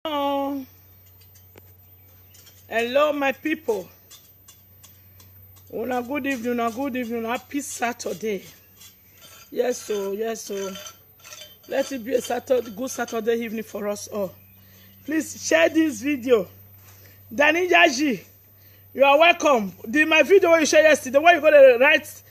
Oh, hello, my people. Good evening, happy Saturday. Yes, so let it be a good Saturday evening for us all. Please share this video. Danny Yaji, you are welcome. My video you shared yesterday, where you gonna write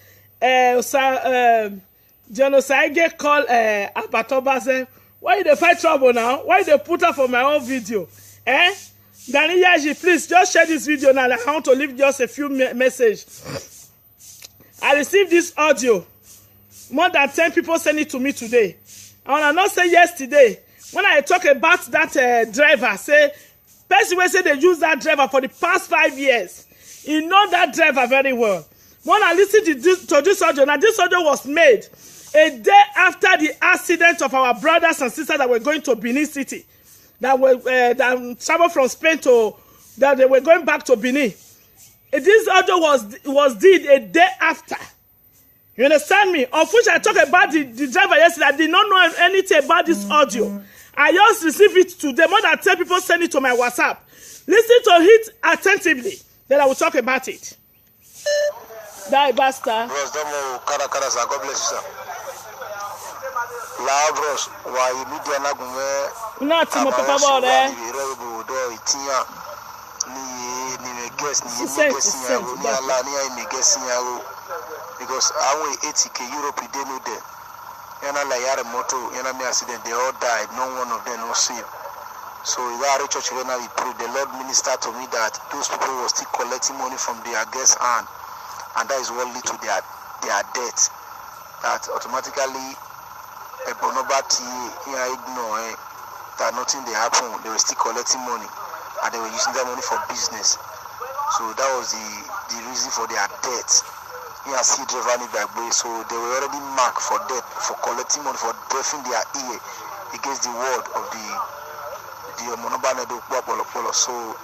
genocide get called Abatobaze. Why they fight trouble now? Why they put up for my own video? Danny Yaji, please just share this video now. I want to leave just a few messages. I received this audio. More than 10 people sent it to me today. And I not say yesterday, when I talk about that driver, say, person will say they use that driver for the past 5 years. You know that driver very well. When I listened to this audio, now this audio was made a day after the accident of our brothers and sisters that were going to Benin City, that were that traveled from Spain to, that they were going back to Benin. This audio was did a day after. You understand me? Of which I talked about the driver yesterday. I did not know anything about this audio. I just received it today. More than 10 people send it to my WhatsApp. Listen to it attentively. Then I will talk about it. Die, basta. God bless you, sir. Lavros, why you need to know? Not to por favor, because I 80k Europe they know there. Yana la yare moto, yana me accident, they all died. No one of them was saved. So Yare Church when we pray, the Lord ministered to me that those people were still collecting money from their guests' hand, and that is what lead to their death. That automatically a bonobati ignore that nothing they happen, they were still collecting money and they were using that money for business. So that was the reason for their death. Here see driver by way, so they were already marked for death, for collecting money, for deafening their ear against the word of the monobane do polo. So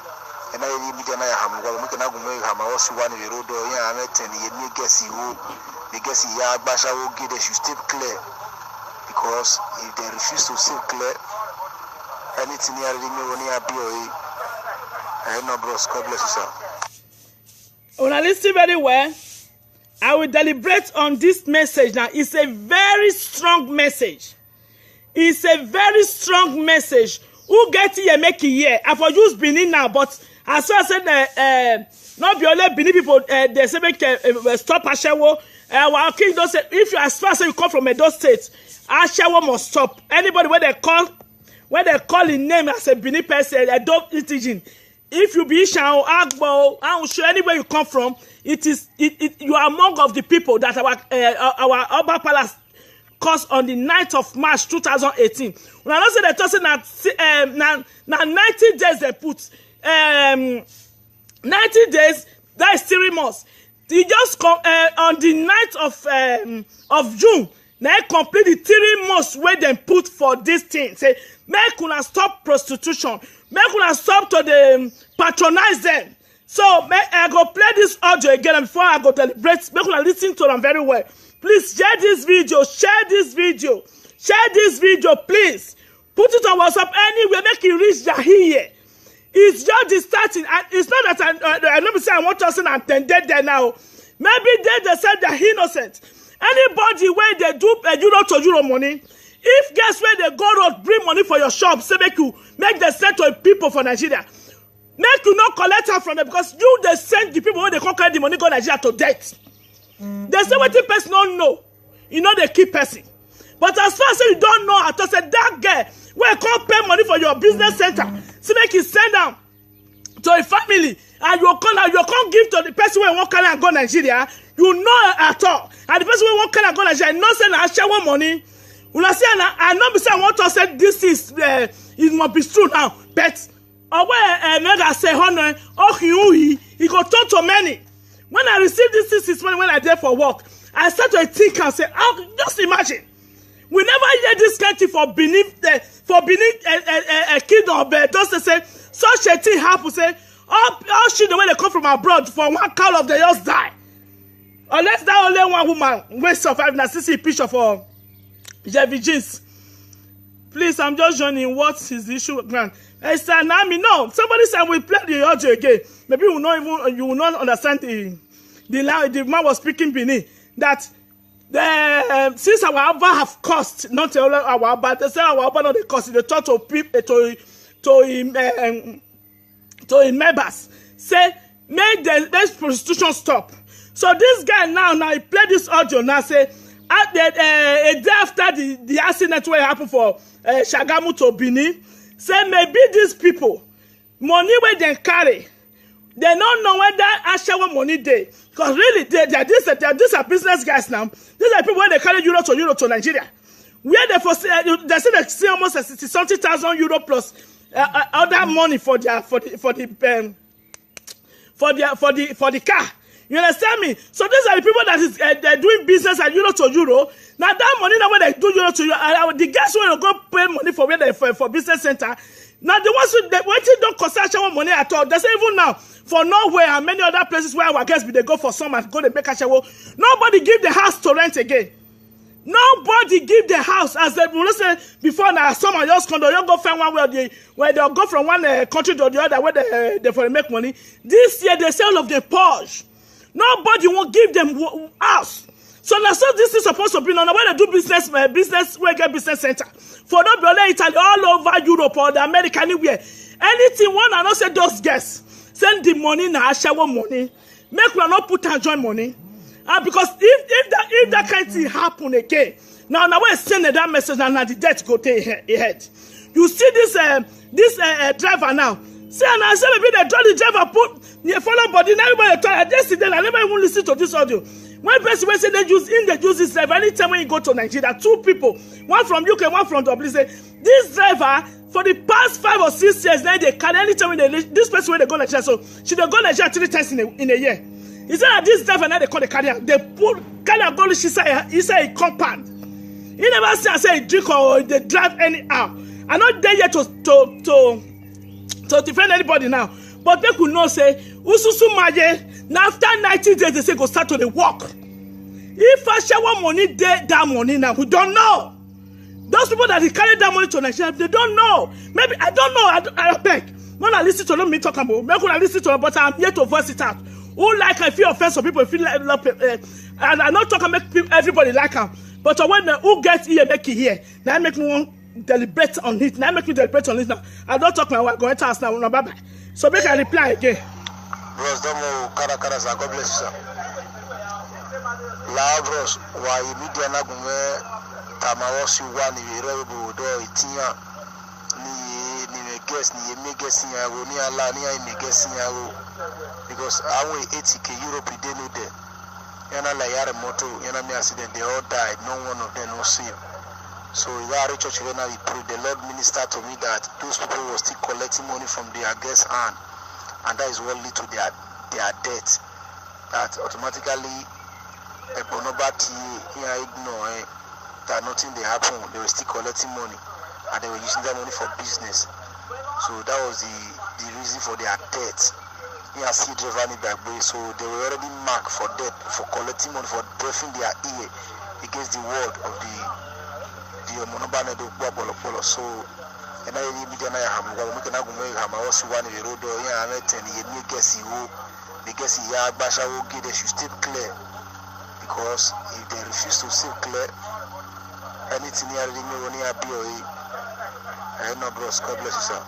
and I immediately have we can have one the road or you guess ya basha will get they should stay clear, because if they refuse to stay clear, anything near the BOE, I know bros, God bless you, sir. When I listen very well, I will deliberate on this message now. It's a very strong message. It's a very strong message. Who get here make it here? I for use Benin now, but as I said, not be only Benin people. They say make stop Ashewo. Our king don't say if you as far as you come from Edo State, Ashewo must stop. Anybody when they call in name as a Benin person, Edo Indigene. If you be Ishan or Agbo, I will show anywhere you come from. You are among of the people that our Oba Palace caused on the 9th of March 2018. When I don't say they told that 90 days they put 90 days, that is 3 months. They just come on the 9th of June. They complete the 3 months where they put for this thing. Say, make una stop prostitution. Make una stop to the patronize them. So I go play this audio again, and before I go deliberate, make una listen to them very well. Please share this video. Share this video. Share this video, please. Put it on WhatsApp anywhere. Make it reach their here. It's just the starting. It's not that I never say I want to say I'm dead there now. Maybe they said they're innocent. Anybody where they do euro to euro money, if guess where they go road bring money for your shop, say make them send to people for Nigeria. Make you not collect her from them, because you they send the people where they can't carry the money go Nigeria to death. They say what the person don't know. You know they keep person. But as far as you don't know, I just said that girl where can't pay money for your business center. So make you send them to a family and you can't give to the person where won't carry and go Nigeria. You know at all. And the person where won't carry and go Nigeria, not saying I share one money. When I say I know be say I want to say this is it must be true now, but where mega say honor he go talk to many. When I received this money when I there for work, I start to think and say, just imagine, we never hear this kind of thing for Benin kingdom, but just say such a thing happen. Say all children when they come from abroad for one cow of they just die, unless that only one woman will survive. Now see picture for Jevi Jeans. Please, I'm just joining. What is the issue, Grant? Nami, no. Somebody said we play the audio again. Maybe you will not understand the man was speaking Benin that since our Abba have cost, not only our Abba, they say our Abba not the cost. They talk to people to his members say make the prostitution stop. So this guy now he played this audio now say a day after the accident where happened for Shagamu to Benin, say maybe these people money where they carry, they don't know whether Ashawo money they, because really these are business guys now. These are people where they carry euro to Nigeria, where they say they see almost 60,000 euro plus other money for the car. You understand me? So these are the people that is they're doing business at euro to euro. Now that money now when they do euro to euro, the guys will go pay money for where they for business center. Now the ones who don't cost money at all. They say even now for Norway and many other places where our guests they go for summer, go to make a nobody give the house to rent again. Nobody give the house as they will say before now. Summer just condo, you go find one where they'll go from one country to the other where they for make money. This year they sell of the Porsche. Nobody won't give them house. So now, so this is supposed to be now when they do business, where get business center. For not be only Italy, all over Europe or the America, anywhere. Anything one and not say those guests. Send the money now, shower money. Make we not put and join money. Because if that kind of thing happen again, now we're sending that message and now the debt go ahead. You see this driver now. See, and I said maybe they draw the driver put follow body. Now everybody talk. Yesterday, I never even listen to this audio. One person will say they use this driver. Anytime when you go to Nigeria, two people, one from UK, one from Dublin, say this driver for the past 5 or 6 years, now they carry anytime when this person when they go Nigeria. So she they go Nigeria 3 times in a year. He said that this driver now they call the carrier. They put carrier go he say a compound. He never say he drink or they drive anyhow. I'm not there yet to defend anybody now, but they could not say ususu maye. Now after 90 days they say go start to the work. If I shower money there, that money now we don't know. Those people that carry that money to Nigeria, they don't know. Maybe I don't know. I beg. When I listen to them, me talk about. Maybe I listen to them, but I'm here to voice it out. Who like I feel offense, some people feel like and I'm not talking make everybody like them. But when who gets here make it here, now make me want deliberate on it. Now make me deliberate on it now. I don't talk my wife going to ask now. No, bye bye. So make I reply again. Bros, domo kara sa God bless you. La bros, wa media na gume tamawosi wani irebo do itia ni me guess ni me guess ya go ni ala ni ai me guess ya go because awe 80k Europe dey no there. Yana la yare moto yana me accident they all died, no one of them no see. So Igari Church when I pray, the Lord ministered to me that those people were still collecting money from their guests' hand, and that is what led to their debt. That automatically bonobati ignore that nothing they happen, they were still collecting money and they were using that money for business. So that was the reason for their debt. Yeah, see driven back way. So they were already marked for debt, for collecting money, for breathing their ear against the word of the monobane do bolo. So and I media na ya hamu make na gume hama osi one we road ya na ten ye me guess you because ya basha will get they should stay clear, because if they refuse to stay clear, anything here me when you be I know bros. God bless you, sir.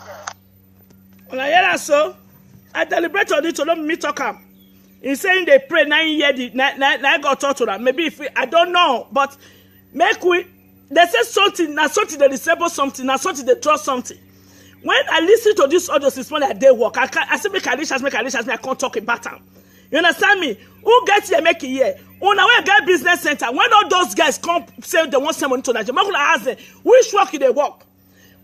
When I hear that, so I deliberate on it to let me talk am. He's saying they pray 9 years. I got talk to them. Maybe if I don't know, but make we. They say something, now something they disable something, now something they draw something. When I listen to this audio this morning at day work, I say make a me, I can't talk about them. You understand me? Who gets here make it here? On our guy business center, when all those guys come say they want some money to Nigeria, I'm gonna ask them, which work they work?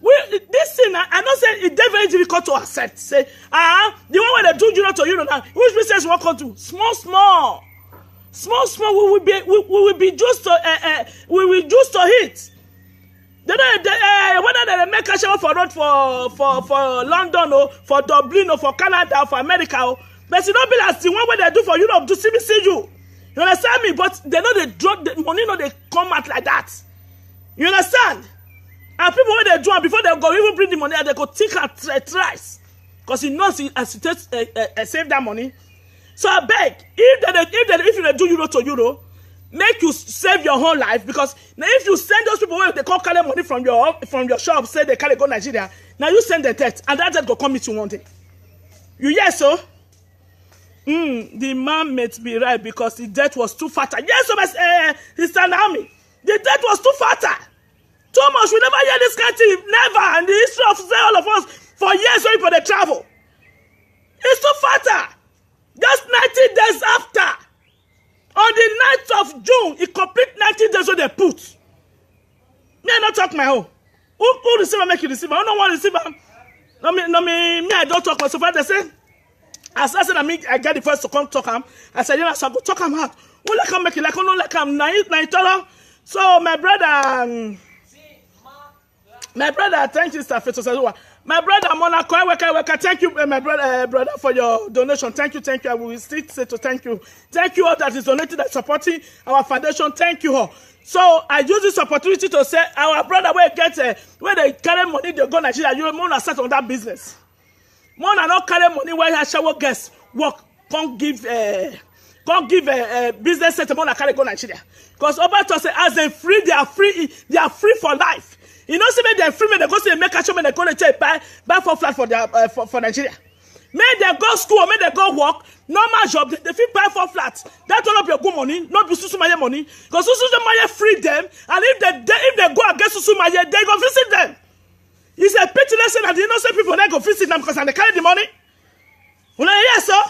This thing, I know say it's very difficult to accept. Say, the one where they do euro to euro now, which business work on to? Small. We will be just to we will just to hit. Whether they make a show for road for London or for Dublin or for Canada or for America, but it don't be like the one where they do for Europe to CBCU. You understand me? But they know they draw the money, no they come out like that. You understand? And people when they do it before they go even bring the money, they go think and thrice, because he knows as he takes save that money. So I beg, if you do euro to euro, make you save your whole life, because now if you send those people where they call carry money from your shop, say they carry go Nigeria, now you send the debt, and that debt go come meet you one day. You hear so? The man may be right, because the debt was too fatter. Yes, so Mr. Naomi, the debt was too fatter. Too much. We never hear this kind of thing. Never. And the history of all of us for years when people they travel. It's too fatter. Just 90 days after. On the 9th of June, it complete 90 days what they put. Me, I don't talk my own. Who receive make you receive? I don't want to receive. No, me, I don't talk myself. They say, as I said, I get the first to come talk him. I said, I go talk him out. Who like him make it like, no, like him, $9. So, my brother, thank you, Sir. My brother, Monaco, thank you, my brother, for your donation. Thank you. I will still say to thank you. Thank you all that is donated and supporting our foundation. Thank you all. So I use this opportunity to say, our brother, where they carry money, they go Nigeria. You want to start on that business. More than not carry money where I shower guests work. Can't give a business settlement and carry go Nigeria. Because Obato say, as they free, they are free for life. You know, see, they're free, they go see make a show, they go to buy 4 flat for Nigeria. May they go school, may they go work, normal job, they fit buy 4 flats. That will not be a good money, not be Susumaya money. Because Susumaya free them, and if they go against Susumaya, they go visit them. It's a pity lesson that the innocent people they go visit them because they carry the money. Well, yes, sir.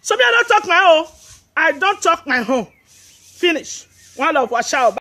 So me, I don't talk my own. Finish. One love, wash out.